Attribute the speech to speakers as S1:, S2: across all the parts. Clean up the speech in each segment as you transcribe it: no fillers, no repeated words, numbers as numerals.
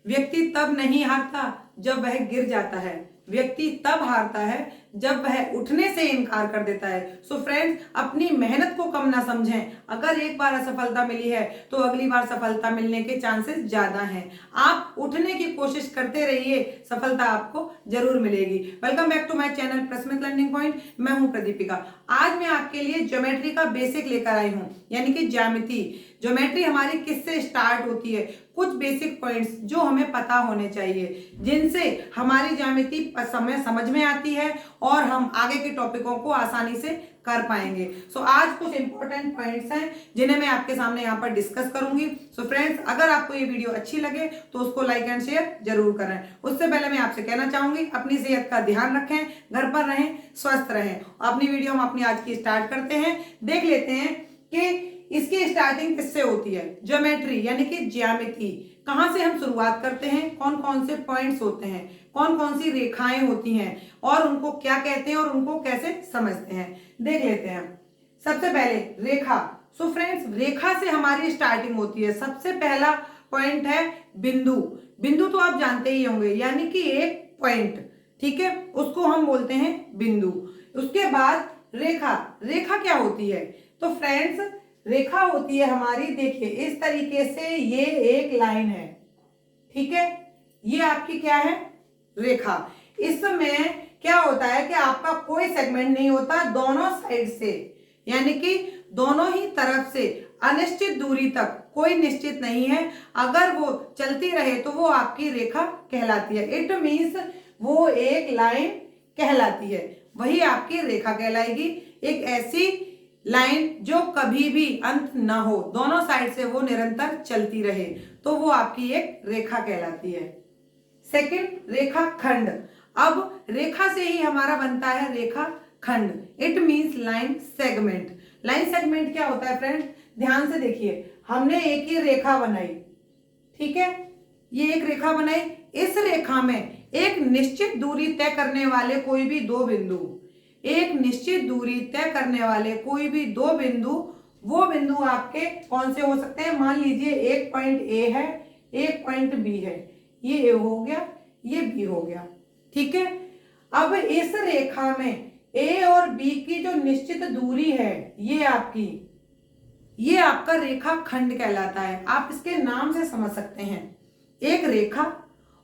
S1: व्यक्ति तब नहीं हारता जब वह गिर जाता है, व्यक्ति तब हारता है जब वह उठने से इनकार कर देता है। सो फ्रेंड्स, अपनी मेहनत को कम ना समझें। अगर एक बार असफलता मिली है तो अगली बार सफलता मिलने के चांसेस ज्यादा हैं। आप उठने की कोशिश करते रहिए, सफलता आपको जरूर मिलेगी। Welcome back to my channel Prasmit learning point. मैं हूं प्रदीपिका। आज मैं आपके लिए ज्योमेट्री का बेसिक लेकर आई हूं, यानी कि ज्यामिति। ज्योमेट्री हमारी किससे स्टार्ट होती है, कुछ बेसिक पॉइंट्स जो हमें पता होने चाहिए, जिनसे हमारी ज्यामिति समझ में आती है और हम आगे के टॉपिकों को आसानी से कर पाएंगे। सो आज कुछ इंपॉर्टेंट पॉइंट्स हैं जिन्हें मैं आपके सामने यहाँ पर डिस्कस करूंगी। सो फ्रेंड्स, अगर आपको ये वीडियो अच्छी लगे तो उसको लाइक एंड शेयर जरूर करें। उससे पहले मैं आपसे कहना चाहूंगी, अपनी सेहत का ध्यान रखें, घर पर रहें, स्वस्थ रहें। अपनी वीडियो हम अपनी आज की स्टार्ट करते हैं। देख लेते हैं कि इसकी स्टार्टिंग किससे होती है। ज्योमेट्री यानी कि ज्यामिति, कहां से हम शुरुआत करते हैं, कौन कौन से पॉइंट्स होते हैं, कौन कौन सी रेखाएं होती हैं और उनको क्या कहते हैं और उनको कैसे समझते हैं, देख लेते हैं। सबसे पहले रेखा। सो फ्रेंड्स, रेखा से हमारी स्टार्टिंग होती है। सबसे पहला पॉइंट है बिंदु। बिंदु तो आप जानते ही होंगे, यानी कि एक पॉइंट, ठीक है, उसको हम बोलते हैं बिंदु। उसके बाद रेखा। रेखा क्या होती है? तो फ्रेंड्स, रेखा होती है हमारी, देखिए इस तरीके से, ये एक लाइन है, ठीक है, ये आपकी क्या है, रेखा। इसमें क्या होता है कि आपका कोई सेगमेंट नहीं होता, दोनों साइड से, यानी कि दोनों ही तरफ से अनिश्चित दूरी तक, कोई निश्चित नहीं है, अगर वो चलती रहे तो वो आपकी रेखा कहलाती है। इट मीन्स वो एक लाइन कहलाती है, वही आपकी रेखा कहलाएगी। एक ऐसी लाइन जो कभी भी अंत ना हो, दोनों साइड से वो निरंतर चलती रहे, तो वो आपकी एक रेखा कहलाती है। सेकंड, रेखा खंड। अब रेखा से ही हमारा बनता है रेखा खंड। It means line segment. Line segment क्या होता है फ्रेंड? ध्यान से देखिए, हमने एक ही रेखा बनाई, ठीक है, ये एक रेखा बनाई। इस रेखा में एक निश्चित दूरी तय करने वाले कोई भी दो बिंदु, एक निश्चित दूरी तय करने वाले कोई भी दो बिंदु, वो बिंदु आपके कौन से हो सकते हैं? मान लीजिए एक पॉइंट ए है, एक पॉइंट बी है, ये ए हो गया, ये बी हो गया, ठीक है। अब इस रेखा में ए और बी की जो निश्चित दूरी है, ये आपकी, ये आपका रेखा खंड कहलाता है। आप इसके नाम से समझ सकते हैं, एक रेखा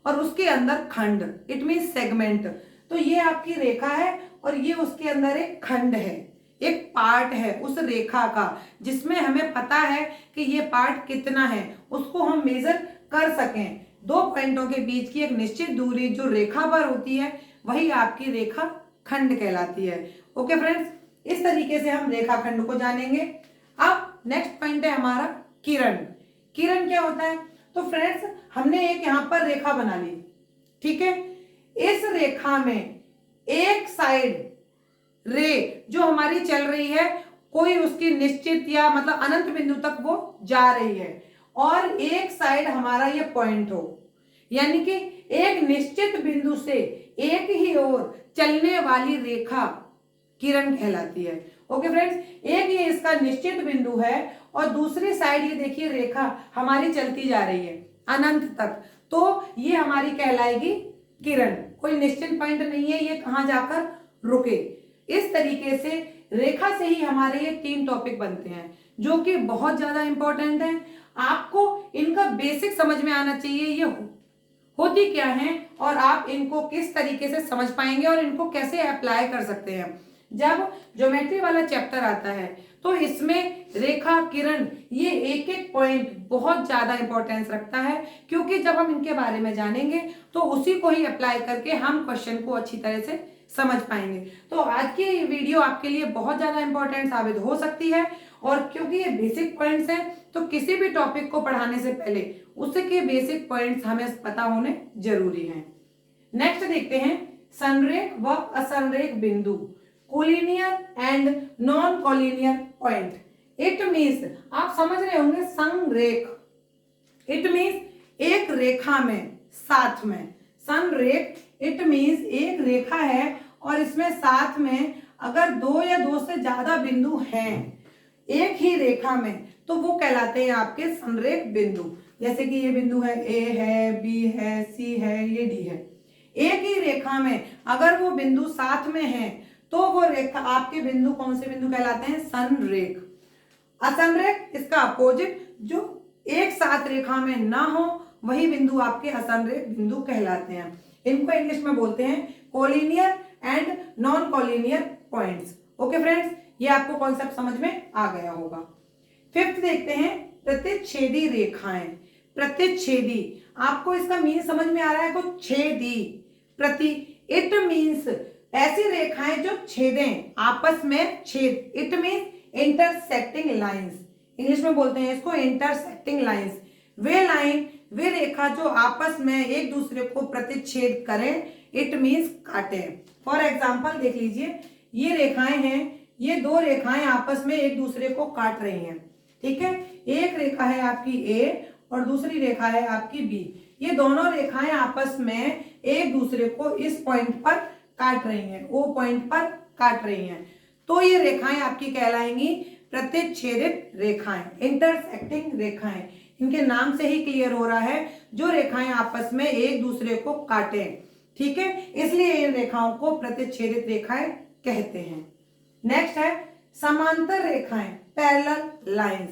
S1: और उसके अंदर खंड, इट मीन सेगमेंट। तो ये आपकी रेखा है और ये उसके अंदर एक खंड है, एक पार्ट है उस रेखा का, जिसमें हमें पता है कि ये पार्ट कितना है, उसको हम मेजर कर सकें। दो पॉइंटों के बीच की एक निश्चित दूरी जो रेखा पर होती है, वही आपकी रेखा खंड कहलाती है। ओके फ्रेंड्स, इस तरीके से हम रेखा खंड को जानेंगे। अब नेक्स्ट पॉइंट है हमारा किरण। किरण क्या होता है? तो फ्रेंड्स, हमने एक यहां पर रेखा बना ली, ठीक है। इस रेखा में एक साइड रे जो हमारी चल रही है, कोई उसकी निश्चित या मतलब अनंत बिंदु तक वो जा रही है, और एक साइड हमारा ये पॉइंट हो, यानी कि एक निश्चित बिंदु से एक ही ओर चलने वाली रेखा किरण कहलाती है। ओके फ्रेंड्स, एक ये इसका निश्चित बिंदु है और दूसरी साइड ये देखिए रेखा हमारी चलती जा रही है अनंत तक, तो ये हमारी कहलाएगी किरण। कोई निश्चित पॉइंट नहीं है ये कहां जाकर रुके। इस तरीके से रेखा से ही हमारे ये तीन टॉपिक बनते हैं, जो कि बहुत ज्यादा इंपॉर्टेंट है। आपको इनका बेसिक समझ में आना चाहिए, ये होती क्या है और आप इनको किस तरीके से समझ पाएंगे और इनको कैसे अप्लाई कर सकते हैं। जब ज्योमेट्री वाला चैप्टर आता है तो इसमें रेखा, किरण, ये एक एक पॉइंट बहुत ज्यादा इंपॉर्टेंस रखता है, क्योंकि जब हम इनके बारे में जानेंगे तो उसी को ही अप्लाई करके हम क्वेश्चन को अच्छी तरह से समझ पाएंगे। तो आज की वीडियो आपके लिए बहुत ज्यादा इंपॉर्टेंट साबित हो सकती है, और क्योंकि ये बेसिक पॉइंट्स हैं तो किसी भी टॉपिक को पढ़ाने से पहले उसके बेसिक पॉइंट्स हमें पता होने जरूरी हैं। नेक्स्ट देखते हैं संरेख व असंरेख बिंदु, collinear and non collinear point. It means, आप समझ रहे होंगे, संरेख, इट मीन्स एक रेखा में साथ में, संरेख इट मीन्स एक रेखा है और इसमें साथ में अगर दो या दो से ज्यादा बिंदु हैं एक ही रेखा में, तो वो कहलाते हैं आपके संरेख बिंदु। जैसे कि ये बिंदु है, ए है, बी है, सी है, ये डी है। एक ही रेखा में अगर वो बिंदु साथ में है तो वो रेखा आपके बिंदु कौन से बिंदु कहलाते हैं? संरेख। असंरेख इसका अपोजिट, जो एक साथ रेखा में ना हो वही बिंदु आपके असंरेख बिंदु कहलाते हैं। इनको इंग्लिश में बोलते हैं collinear and non collinear points. Okay friends, ये आपको कॉन्सेप्ट समझ में आ गया होगा। फिफ्थ देखते हैं प्रतिच्छेदी रेखाएं। प्रतिच्छेदी, आपको इसका मीन समझ में आ रहा है? कुछ छेदी, प्रति, इट मीन्स ऐसी रेखाएं जो छेदें, आपस में छेद। It means intersecting lines, English में बोलते हैं इसको इंटरसेक्टिंग लाइंस। वे लाइन, वे रेखा जो आपस में एक दूसरे को प्रतिच्छेद करें, इट मीन्स काटें। फॉर एग्जाम्पल देख लीजिए, ये रेखाएं हैं, ये दो रेखाएं आपस में एक दूसरे को काट रही हैं, ठीक है। एक रेखा है आपकी ए और दूसरी रेखा है आपकी बी। ये दोनों रेखाएं आपस में एक दूसरे को इस पॉइंट पर काट रही हैं, ओ पॉइंट पर काट रही हैं, तो ये रेखाएं आपकी कहलाएंगी प्रतिच्छेदित रेखाएं, इंटरसेक्टिंग रेखाएं। इनके नाम से ही क्लियर हो रहा है, जो रेखाएं आपस में एक दूसरे को काटें, ठीक है, इसलिए इन रेखाओं को प्रतिच्छेदित रेखाएं कहते हैं। नेक्स्ट है समांतर रेखाएं, parallel lines.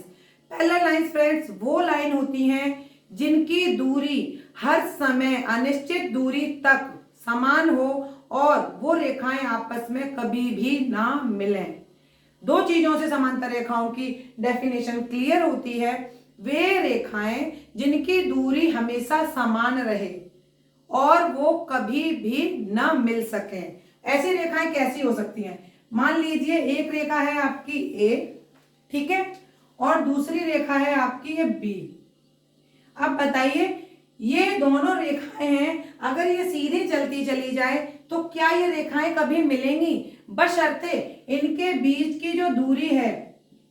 S1: Parallel lines friends वो लाइन होती हैं जिनकी दूरी हर समय अनिश्चित दूरी तक समान हो और वो रेखाएं आपस में कभी भी ना मिलें। दो चीजों से समांतर रेखाओं की डेफिनेशन क्लियर होती है, वे रेखाएं जिनकी दूरी हमेशा समान रहे और वो कभी भी ना मिल सके। ऐसी रेखाएं कैसी हो सकती हैं? मान लीजिए एक रेखा है आपकी ए, ठीक है, और दूसरी रेखा है आपकी ये बी। अब बताइए, ये दोनों रेखाएं हैं, अगर ये सीधी चलती चली जाए तो क्या ये रेखाएं कभी मिलेंगी? बशर्ते इनके बीच की जो दूरी है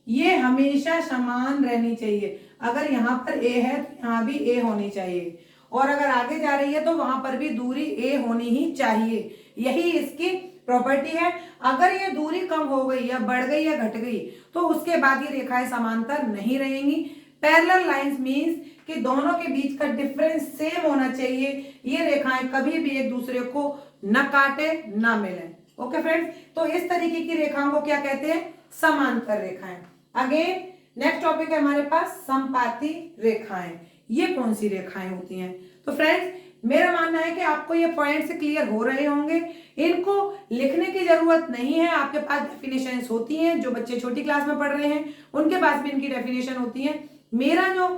S1: ये हमेशा समान रहनी चाहिए। अगर यहाँ पर ए है तो यहाँ भी ए होनी चाहिए, और अगर आगे जा रही है तो वहां पर भी दूरी ए होनी ही चाहिए। यही इसकी प्रॉपर्टी है। अगर ये दूरी कम हो गई या बढ़ गई या घट गई तो उसके बाद ये रेखाएं समांतर नहीं रहेंगी। पैरेलल लाइंस मींस कि दोनों के बीच का डिफरेंस सेम होना चाहिए, ये रेखाएं कभी भी एक दूसरे को न काटे न मिले। ओके फ्रेंड्स, तो इस तरीके की रेखाओं को क्या कहते हैं? समांतर रेखाएं। अगेन नेक्स्ट टॉपिक है हमारे पास संपाती रेखाएं। ये कौन सी रेखाएं होती हैं? तो फ्रेंड्स, मेरा मानना है कि आपको ये पॉइंट्स क्लियर हो रहे होंगे, इनको लिखने की जरूरत नहीं है, आपके पास डेफिनेशंस होती हैं। जो बच्चे छोटी क्लास में पढ़ रहे हैं उनके पास भी इनकी डेफिनेशन होती है। मेरा जो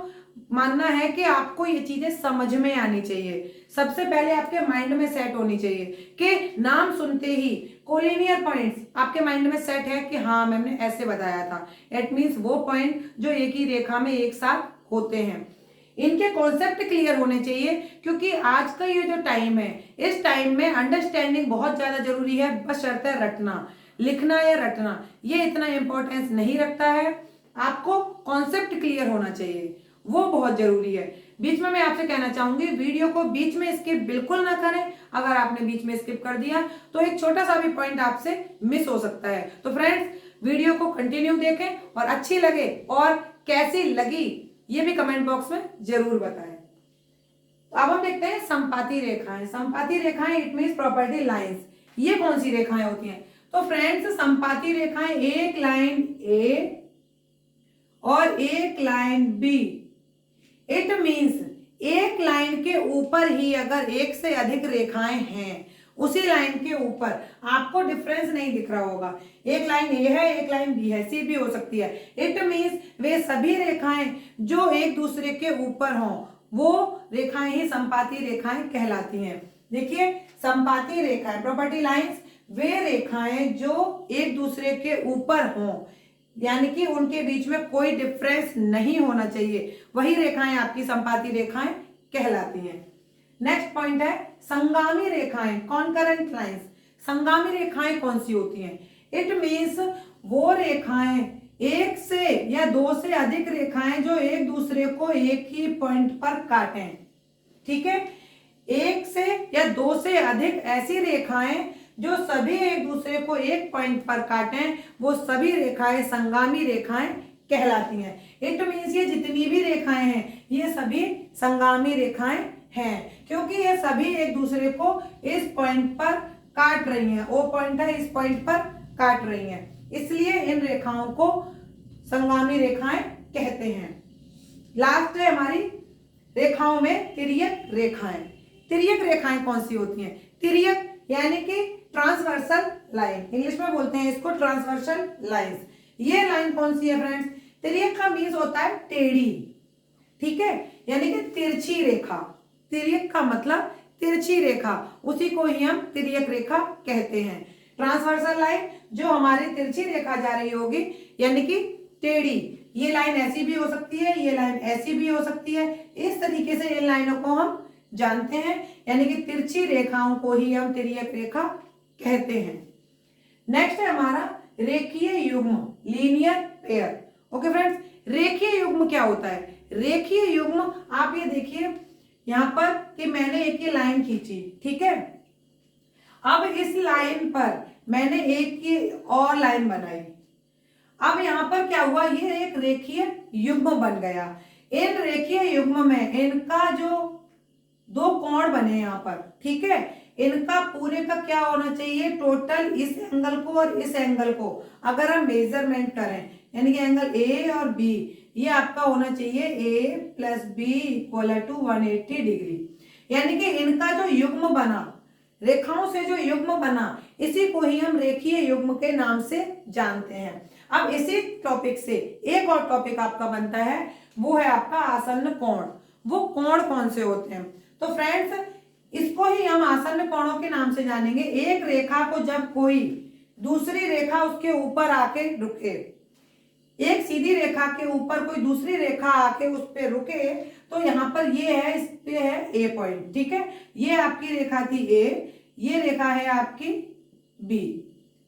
S1: मानना है कि आपको ये चीजें समझ में आनी चाहिए, सबसे पहले आपके माइंड में सेट होनी चाहिए कि नाम सुनते ही कोलिनियर पॉइंट्स आपके माइंड में सेट है कि हाँ मैम ने ऐसे बताया था। इट मीन्स वो पॉइंट जो एक ही रेखा में एक साथ होते हैं, इनके कॉन्सेप्ट क्लियर होने चाहिए, क्योंकि आज का ये जो टाइम है, इस टाइम में अंडरस्टैंडिंग बहुत ज्यादा जरूरी है, बशर्ते रटना, लिखना या रटना ये इतना इंपॉर्टेंस नहीं रखता है। आपको कॉन्सेप्ट क्लियर होना चाहिए, वो बहुत जरूरी है। बीच में मैं आपसे कहना चाहूंगी, वीडियो को बीच में स्किप बिल्कुल ना करें। अगर आपने बीच में स्किप कर दिया तो एक छोटा सा भी पॉइंट आपसे मिस हो सकता है। तो फ्रेंड्स, वीडियो को कंटिन्यू देखें और अच्छी लगे और कैसी लगी ये भी कमेंट बॉक्स में जरूर बताएं। तो अब हम देखते हैं संपाती रेखाएं। संपाती रेखाएं इट मींस प्रॉपर्टी लाइंस। ये कौन सी रेखाएं होती हैं? तो फ्रेंड्स, संपाती रेखाएं एक लाइन ए और एक लाइन बी। इट मींस एक लाइन के ऊपर ही अगर एक से अधिक रेखाएं हैं, उसी लाइन के ऊपर आपको डिफरेंस नहीं दिख रहा होगा, एक लाइन ए है एक लाइन बी है, सी भी हो सकती है। इट मींस वे सभी रेखाएं जो एक दूसरे के ऊपर हों वो रेखाएं ही संपाती रेखाएं कहलाती हैं। देखिए, संपाती रेखाएं प्रॉपर्टी लाइंस वे रेखाएं जो एक दूसरे के ऊपर हों, यानी कि उनके बीच में कोई डिफरेंस नहीं होना चाहिए, वही रेखाएं आपकी संपाती रेखाएं कहलाती हैं। नेक्स्ट पॉइंट है संगामी रेखाएं, कॉन्करेंट लाइंस। संगामी रेखाएं कौन सी होती हैं? इट मींस वो रेखाएं, एक से या दो से अधिक रेखाएं जो एक दूसरे को एक ही पॉइंट पर काटें, ठीक है। एक से या दो से अधिक ऐसी रेखाएं जो सभी एक दूसरे को एक पॉइंट पर काटें, वो सभी रेखाएं संगामी रेखाएं कहलाती हैं। इट मींस ये जितनी भी रेखाएं हैं ये सभी संगामी रेखाएं हैं, क्योंकि ये सभी एक दूसरे को इस पॉइंट पर काट रही हैं। ओ पॉइंट है, इस पॉइंट पर काट रही हैं, इसलिए इन रेखाओं को संगामी रेखाएं कहते हैं। लास्ट है हमारी रेखाओं में तिर्यक रेखाएं। तिर्यक रेखाएं कौन सी होती हैं? तिर्यक यानी कि ट्रांसवर्सल लाइन, इंग्लिश में बोलते हैं इसको ट्रांसवर्सल लाइंस। ये लाइन कौन सी है फ्रेंड्स? तिर्यक का मीन्स होता है टेढ़ी, ठीक है, यानी कि तिरछी रेखा। तिर्यक का मतलब तिरछी रेखा, उसी को ही हम तिर्यक रेखा कहते हैं। ट्रांसवर्सल लाइन जो हमारी तिरछी रेखा जा रही होगी, यानी कि टेढ़ी। ये लाइन ऐसी भी हो सकती है, ये लाइन ऐसी भी हो सकती है। इस तरीके से इन लाइनों को हम जानते हैं, यानी कि तिरछी रेखाओं को ही हम तिर्यक रेखा कहते हैं। नेक्स्ट है हमारा रेखीय युग्म, लीनियर पेयर। ओके फ्रेंड्स, रेखीय युग्म क्या होता है? रेखीय युग्म आप ये देखिए यहां पर कि मैंने एक ये लाइन खींची, ठीक है। अब इस लाइन पर मैंने एक ये और लाइन बनाई। अब यहां पर क्या हुआ? ये एक रेखीय युग्म बन गया। इन रेखीय युग्म में इनका जो दो कोण बने यहाँ पर, ठीक है, इनका पूरे का क्या होना चाहिए? टोटल इस एंगल को और इस एंगल को अगर हम मेजरमेंट करें, यानी कि एंगल ए और बी, ये आपका होना चाहिए A plus B equal to 180 degree. यानी कि इनका जो युग्म बना, रेखाओं से जो युग्म बना, इसी को ही हम रेखीय युग्म के नाम से जानते हैं। अब इसी टॉपिक से एक और टॉपिक आपका बनता है, वो है आपका आसन्न कोण। वो कोण कौन से होते हैं? तो फ्रेंड्स, इसको ही हम आसन्न कोणों के नाम से जानेंगे। एक रेखा को जब कोई दूसरी रेखा उसके ऊपर आके रुके, एक सीधी रेखा के ऊपर कोई दूसरी रेखा आके उस पे रुके, तो यहाँ पर ये है, इस पे है ए पॉइंट, ठीक है। ये आपकी रेखा थी ए, ये रेखा है आपकी बी।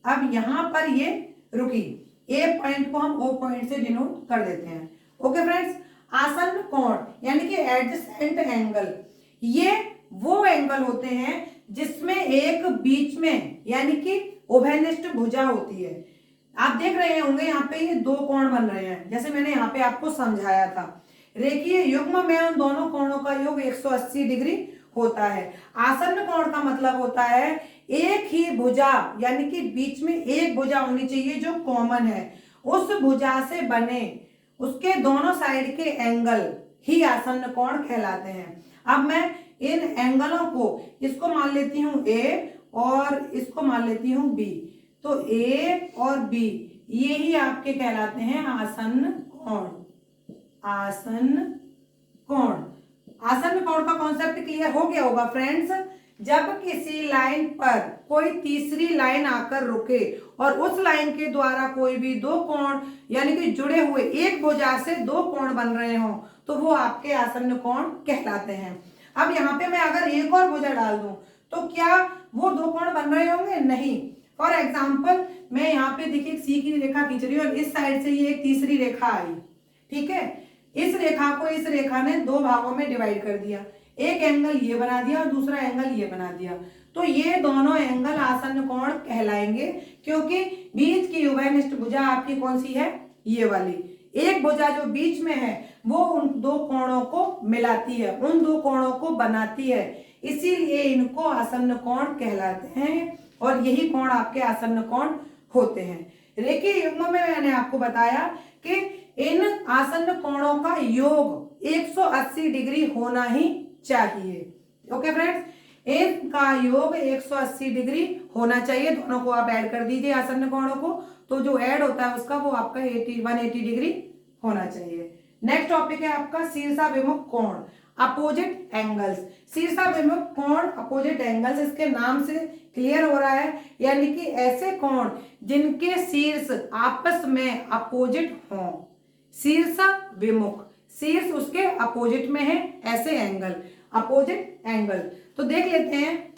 S1: अब यहाँ पर ये रुकी, ए पॉइंट को हम ओ पॉइंट से डिनोट कर देते हैं। ओके फ्रेंड्स, आसन्न कोण यानी कि एडजेसेंट एंगल, ये वो एंगल होते हैं जिसमें एक बीच में यानी कि उभयनिष्ठ भुजा होती है। आप देख रहे होंगे यहाँ पे ये दो कोण बन रहे हैं, जैसे मैंने यहाँ पे आपको समझाया था। रेखीय युग्म में उन दोनों कोणों का योग 180 डिग्री होता है। आसन्न कोण का मतलब होता है एक ही भुजा, यानी कि बीच में एक भुजा होनी चाहिए जो कॉमन है, उस भुजा से बने उसके दोनों साइड के एंगल ही आसन्न कोण कहलाते हैं। अब मैं इन एंगलों को, इसको मान लेती हूं ए और इसको मान लेती हूं बी, तो ए और बी ये ही आपके कहलाते हैं आसन्न कोण। आसन्न कोण, आसन्न कोण का कॉन्सेप्ट क्लियर हो गया होगा फ्रेंड्स। जब किसी लाइन पर कोई तीसरी लाइन आकर रुके और उस लाइन के द्वारा कोई भी दो कोण यानी कि जुड़े हुए एक भुजा से दो कोण बन रहे हो, तो वो आपके आसन्न कोण कहलाते हैं। अब यहाँ पे मैं अगर एक और भुजा डाल दूं तो क्या वो दो कोण बन रहे होंगे? नहीं। फॉर एग्जाम्पल, मैं यहाँ पे देखिए सी की रेखा खींच रही हूँ और इस साइड से ये एक तीसरी रेखा आई, ठीक है। इस रेखा को इस रेखा ने दो भागों में डिवाइड कर दिया, एक एंगल ये बना दिया और दूसरा एंगल ये बना दिया, तो ये दोनों एंगल आसन्न कोण कहलाएंगे, क्योंकि बीच की उभयनिष्ठ भुजा आपकी कौन सी है? ये वाली। एक भुजा जो बीच में है वो उन दो कोणों को मिलाती है, उन दो कोणों को बनाती है, इसीलिए इनको आसन्न कोण कहलाते हैं और यही कोण आपके आसन्न कोण होते हैं। रेखीय युग्म में मैंने आपको बताया कि इन आसन्न कोणों का योग 180 डिग्री होना ही चाहिए। ओके फ्रेंड्स, इनका योग 180 डिग्री होना चाहिए। दोनों को आप ऐड कर दीजिए आसन्न कोणों को, तो जो ऐड होता है उसका वो आपका 180 डिग्री होना चाहिए। नेक्स्ट टॉपिक है आपका शीर्षाभिमुख कोण, अपोजिट एंगल्स। शीर्षाभिमुख कोण, अपोजिट एंगल्स, इसके नाम से क्लियर हो रहा है, यानी कि ऐसे कोण जिनके शीर्ष आपस में अपोजिट हों। शीर्षाभिमुख, शीर्ष उसके अपोजिट में है, ऐसे एंगल अपोजिट एंगल। तो देख लेते हैं,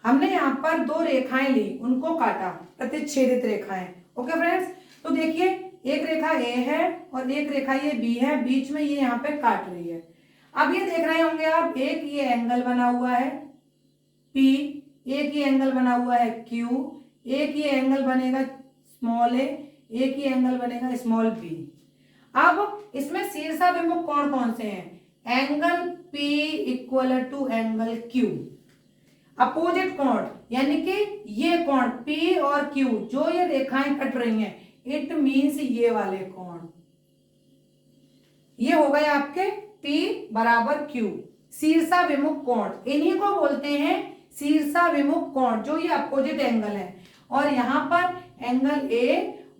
S1: हमने यहाँ पर दो रेखाएं ली, उनको काटा, प्रतिच्छेदित रेखाएं। ओके फ्रेंड्स, तो देखिए एक रेखा ए है और एक रेखा ये बी है, बीच में ये यहाँ पे काट रही है। अब ये देख रहे होंगे आप, एक ये एंगल बना हुआ है P, एक ये एंगल बना हुआ है Q, एक ये एंगल बनेगा स्मॉल a, एक ये एंगल बनेगा स्मॉल b। अब इसमें शीर्षाभिमुख कोण कौन से हैं? Angle P equal to angle Q। Opposite कोण यानी कि ये कोण P और Q जो ये रेखाएं कट रही हैं, इट मीन्स ये वाले कोण, ये हो गए आपके P बराबर Q। शीर्षाभिमुख कोण, इन्हीं को बोलते हैं शीर्षाभिमुख कोण, जो ये अपोजिट एंगल है। और यहां पर एंगल A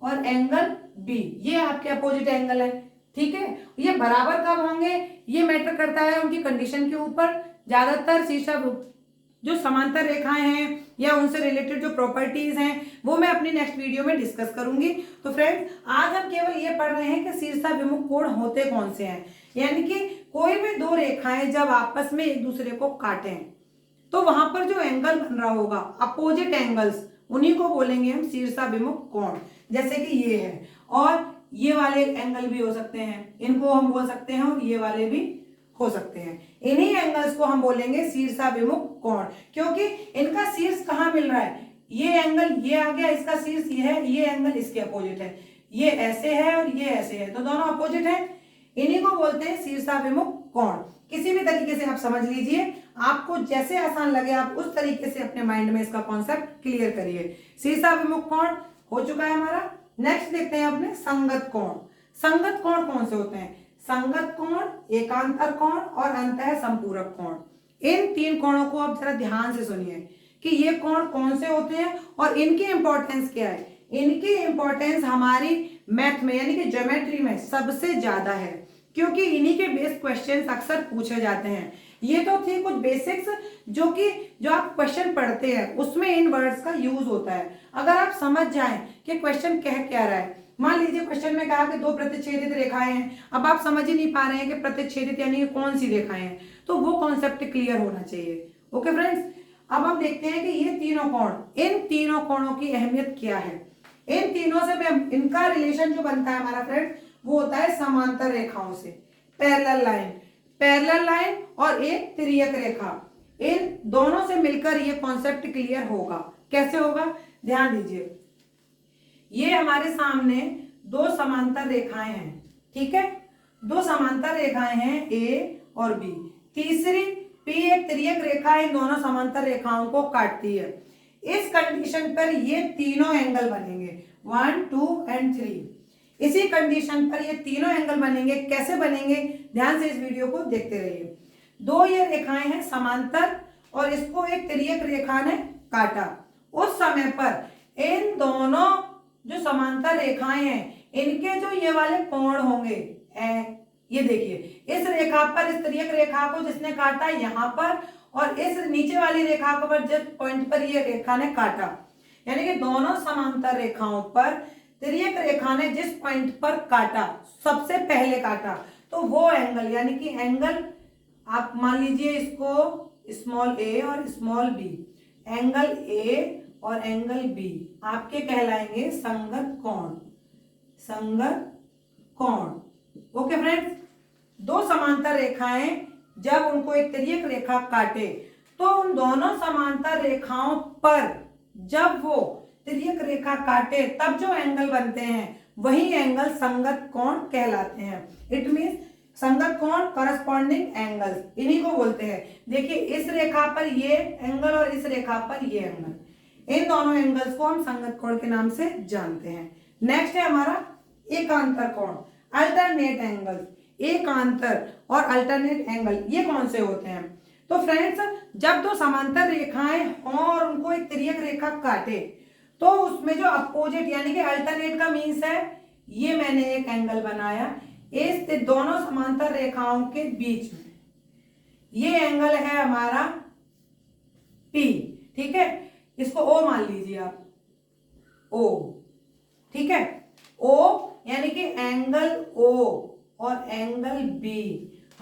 S1: और एंगल B, ये आपके अपोजिट एंगल है। ठीक है, ये बराबर कब होंगे ये मैटर करता है उनकी कंडीशन के ऊपर। ज्यादातर शीर्षाभिमुख जो समांतर रेखाएं हैं या उनसे रिलेटेड जो प्रॉपर्टीज हैं वो मैं अपनी नेक्स्ट वीडियो में डिस्कस करूंगी। तो फ्रेंड्स, आज हम केवल ये पढ़ रहे हैं कि शीर्षाभिमुख कोण होते कौन से हैं, यानी कि कोई भी दो रेखाएं जब आपस में एक दूसरे को काटें तो वहां पर जो एंगल बन रहा होगा, अपोजिट एंगल्स, उन्हीं को बोलेंगे हम शीर्षाभिमुख कोण। जैसे कि ये है, और ये वाले एंगल भी हो सकते हैं, इनको हम बोल सकते हैं, और ये वाले भी हो सकते हैं। इन्हीं एंगल्स को हम बोलेंगे शीर्षाभिमुख कोण, क्योंकि इनका शीर्ष कहाँ मिल रहा है, ये एंगल ये आ गया, इसका शीर्ष ये है, ये एंगल इसके अपोजिट है, ये ऐसे है और ये ऐसे है, तो दोनों अपोजिट है। इन्हीं को बोलते हैं शीर्षाभिमुख कोण। किसी भी तरीके से आप समझ लीजिए, आपको जैसे आसान लगे आप उस तरीके से अपने माइंड में इसका कॉन्सेप्ट क्लियर करिए। शीर्षाभिमुख कोण हो चुका है हमारा। नेक्स्ट देखते हैं अपने संगत कोण। संगत कोण कौन से होते हैं? संगत कोण, एकांतर कोण और अंतः संपूरक कोण। इन तीन कोणों को आप जरा ध्यान से सुनिए कि ये कोण कौन से होते हैं और इनकी इंपॉर्टेंस क्या है। इनकी इंपॉर्टेंस हमारी मैथ में यानी कि ज्योमेट्री में सबसे ज्यादा है, क्योंकि इन्हीं के बेस क्वेश्चंस अक्सर पूछे जाते हैं। ये तो थी कुछ बेसिक्स जो आप क्वेश्चन पढ़ते हैं उसमें इन वर्ड्स का यूज होता है। अगर आप समझ जाएं कि क्वेश्चन कह क्या रहा है, मान लीजिए क्वेश्चन में कहा कि दो प्रतिच्छेदित रेखाएं हैं, अब आप समझ ही नहीं पा रहे हैं कि प्रतिच्छेदित यानी कौन सी रेखाएं हैं, तो वो कॉन्सेप्ट क्लियर होना चाहिए। ओके फ्रेंड्स, अब हम देखते हैं कि ये तीनों कोण, इन तीनों कोणों की अहमियत क्या है। इन तीनों से इनका रिलेशन जो बनता है हमारा फ्रेंड्स, वो होता है समांतर रेखाओं से, पैरेलल लाइन और एक तिर्यक रेखा। इन दोनों से मिलकर ये कॉन्सेप्ट क्लियर होगा। कैसे होगा, ध्यान दीजिए। ये हमारे सामने दो समांतर रेखाएं हैं, ठीक है, दो समांतर रेखाएं हैं ए और बी। तीसरी पी एक तिर्यक रेखा इन दोनों समांतर रेखाओं को काटती है। इस कंडीशन पर ये तीनों एंगल बनेंगे, 1 2 और 3। इसी कंडीशन पर ये तीनों एंगल बनेंगे। कैसे बनेंगे, ध्यान से इस वीडियो को देखते रहिए। दो ये रेखाएं हैं समांतर और इसको एक तिर्यक रेखा ने काटा। उस समय पर इन दोनों जो समांतर रेखाएं हैं इनके जो ये वाले कोण होंगे, ये देखिए, इस रेखा पर, इस तिर्यक रेखा को जिसने काटा यहाँ पर, और इस नीचे वाली रेखा को पर जिस पॉइंट पर ये रेखा ने काटा, यानी कि दोनों समांतर रेखाओं पर तिर्यक रेखा ने जिस पॉइंट पर काटा, सबसे पहले काटा, तो वो एंगल यानी कि एंगल, आप मान लीजिए इसको स्मॉल ए और स्मॉल बी, एंगल ए और एंगल बी आपके कहलाएंगे संगत कोण, संगत कोण। ओके फ्रेंड्स, दो समांतर रेखाएं जब उनको एक तिर्यक रेखा काटे तो उन दोनों समांतर रेखाओं पर जब वो तिर्यक रेखा काटे तब जो एंगल बनते हैं वही एंगल संगत कोण कहलाते हैं। इट मींस संगत कोण, करस्पॉन्डिंग एंगल्स, इन्हीं को बोलते हैं। देखिए, इस रेखा पर ये एंगल और इस रेखा पर ये एंगल, इन दोनों एंगल्स को हम संगत कोण के नाम से जानते हैं। नेक्स्ट है हमारा एकांतर कोण, अल्टरनेट एंगल्स। एकांतर और अल्टरनेट एंगल ये कौन से होते हैं? तो फ्रेंड्स, जब दो समांतर रेखाएं हों और उनको एक तिर्यक रेखा काटे तो उसमें जो अपोजिट यानी कि अल्टरनेट का मीन्स है, ये मैंने एक एंगल बनाया इस दोनों समांतर रेखाओं के बीच में, ये एंगल है हमारा P, ठीक है, इसको O मान लीजिए आप, O, ठीक है, O यानी कि एंगल O और एंगल B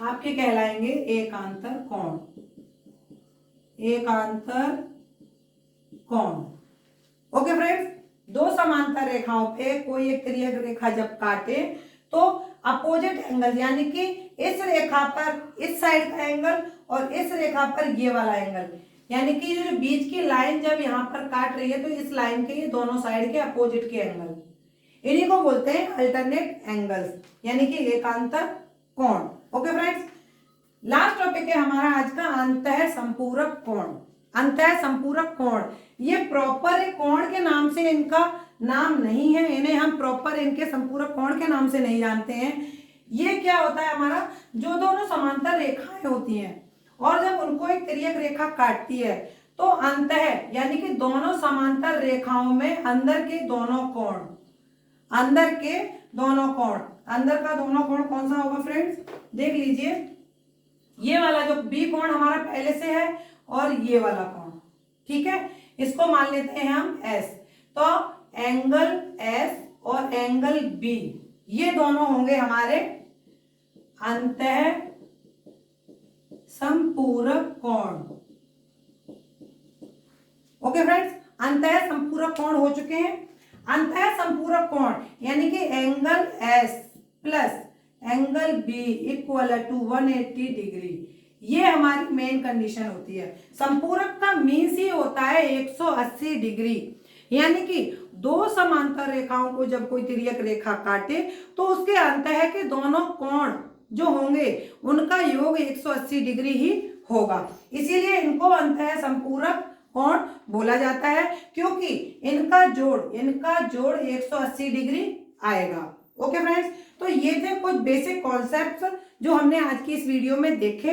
S1: आपके कहलाएंगे एकांतर कोण, एकांतर कोण। ओके फ्रेंड्स, दो समांतर रेखाओं पे कोई एक तिर्यक रेखा जब काटे तो अपोजिट एंगल यानी कि इस रेखा पर इस साइड का एंगल और इस रेखा पर ये वाला एंगल, यानी कि जो बीच की लाइन जब यहाँ पर काट रही है तो इस लाइन के ये दोनों साइड के अपोजिट के एंगल, इन्हीं को बोलते हैं अल्टरनेट एंगल्स यानी कि एकांतर कोण। ओके फ्रेंड्स, लास्ट टॉपिक है हमारा आज का अंतः संपूरक कोण। अंतः संपूरक कोण ये प्रॉपर एक कोण के नाम से इनका नाम नहीं है, इन्हें हम प्रॉपर इनके संपूरक कोण के नाम से नहीं जानते हैं। ये क्या होता है हमारा, जो दोनों समांतर रेखाएं होती हैं और जब उनको एक तिर्यक रेखा काटती है तो अंतः यानी कि दोनों समांतर रेखाओं में अंदर के दोनों कोण, अंदर के दोनों कोण, अंदर का दोनों कोण कौन सा होगा फ्रेंड्स, देख लीजिए। ये वाला जो बी कोण हमारा पहले से है और ये वाला कोण, ठीक है, इसको मान लेते हैं हम एस। तो एंगल एस और एंगल बी ये दोनों होंगे हमारे अंतः संपूरक कोण। ओके फ्रेंड्स, अंतः संपूरक कोण हो चुके हैं। अंतः संपूरक कोण यानी कि angle S plus angle B equal to 180 degree, ये हमारी मेन कंडीशन होती है। संपूरक का मीन्स ही होता है 180 डिग्री, यानी कि दो समांतर रेखाओं को जब कोई तिर्यक रेखा काटे तो उसके अंतः के दोनों कोण जो होंगे उनका योग 180 डिग्री ही होगा, इसीलिए इनको अंतः संपूरक कोण बोला जाता है, क्योंकि इनका जोड़ 180 डिग्री आएगा। ओके फ्रेंड्स, तो ये थे कुछ बेसिक कॉन्सेप्ट्स जो हमने आज की इस वीडियो में देखे।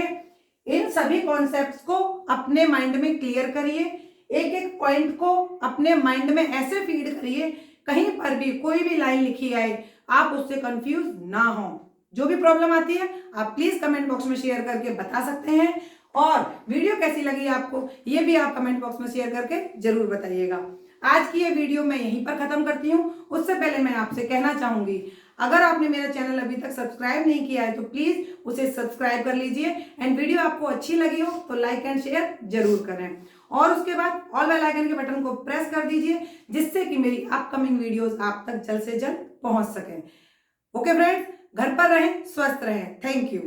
S1: इन सभी कॉन्सेप्ट्स को अपने माइंड में क्लियर करिए, एक एक पॉइंट को अपने माइंड में ऐसे फीड करिए कहीं पर भी कोई भी लाइन लिखी आए आप उससे कंफ्यूज ना हो। जो भी प्रॉब्लम आती है आप प्लीज कमेंट बॉक्स में शेयर करके बता सकते हैं, और वीडियो कैसी लगी आपको ये भी आप कमेंट बॉक्स में शेयर करके जरूर बताइएगा। आज की ये वीडियो मैं यहीं पर खत्म करती हूँ। उससे पहले मैं आपसे कहना चाहूंगी, अगर आपने मेरा चैनल अभी तक सब्सक्राइब नहीं किया है तो प्लीज उसे सब्सक्राइब कर लीजिए, एंड वीडियो आपको अच्छी लगी हो तो लाइक एंड शेयर जरूर करें, और उसके बाद ऑल बेल आइकन के बटन को प्रेस कर दीजिए जिससे कि मेरी अपकमिंग वीडियोस आप तक जल्द से जल्द पहुंच सके। ओके फ्रेंड्स, घर पर रहें, स्वस्थ रहें। Thank you.